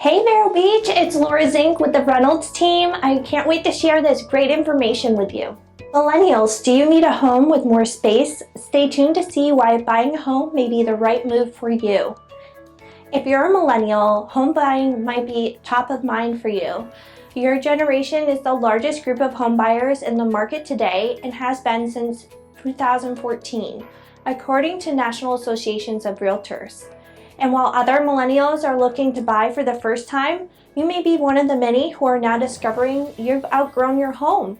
Hey Vero Beach, it's Laura Zink with the Reynolds team. I can't wait to share this great information with you. Millennials, do you need a home with more space? Stay tuned to see why buying a home may be the right move for you. If you're a millennial, home buying might be top of mind for you. Your generation is the largest group of home buyers in the market today and has been since 2014, according to National Associations of Realtors. And while other millennials are looking to buy for the first time, you may be one of the many who are now discovering you've outgrown your home.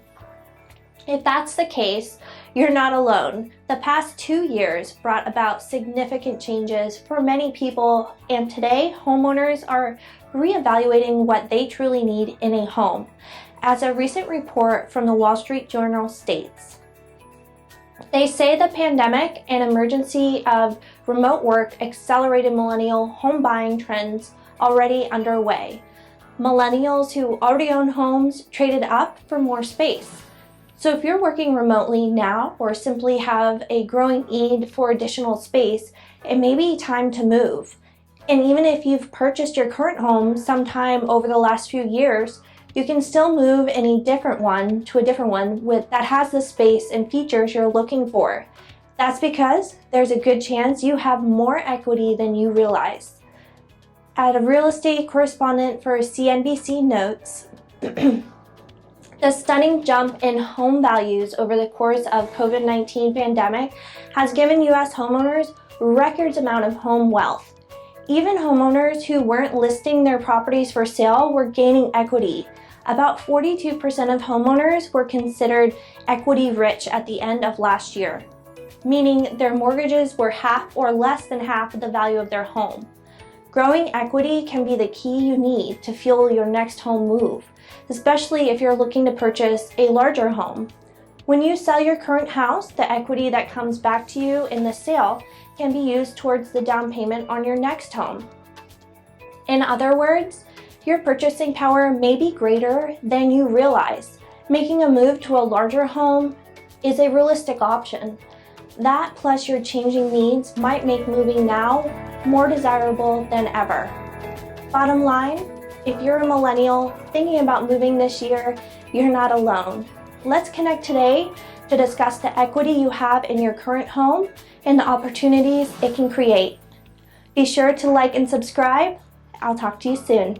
If that's the case, you're not alone. The past 2 years brought about significant changes for many people, and today homeowners are reevaluating what they truly need in a home, as a recent report from the Wall Street Journal states. They say the pandemic and emergency of remote work accelerated millennial home buying trends already underway. Millennials who already own homes traded up for more space. So if you're working remotely now or simply have a growing need for additional space, it may be time to move. And even if you've purchased your current home sometime over the last few years, you can still move in a different one to a different one that has the space and features you're looking for. That's because there's a good chance you have more equity than you realize. As a real estate correspondent for CNBC notes, the stunning jump in home values over the course of COVID-19 pandemic has given U.S. homeowners record amount of home wealth. Even homeowners who weren't listing their properties for sale were gaining equity. About 42% of homeowners were considered equity rich at the end of last year, meaning their mortgages were half or less than half of the value of their home. Growing equity can be the key you need to fuel your next home move, especially if you're looking to purchase a larger home. When you sell your current house, the equity that comes back to you in the sale can be used towards the down payment on your next home. In other words, your purchasing power may be greater than you realize. Making a move to a larger home is a realistic option. That plus your changing needs might make moving now more desirable than ever. Bottom line, if you're a millennial thinking about moving this year, you're not alone. Let's connect today to discuss the equity you have in your current home and the opportunities it can create. Be sure to like and subscribe. I'll talk to you soon.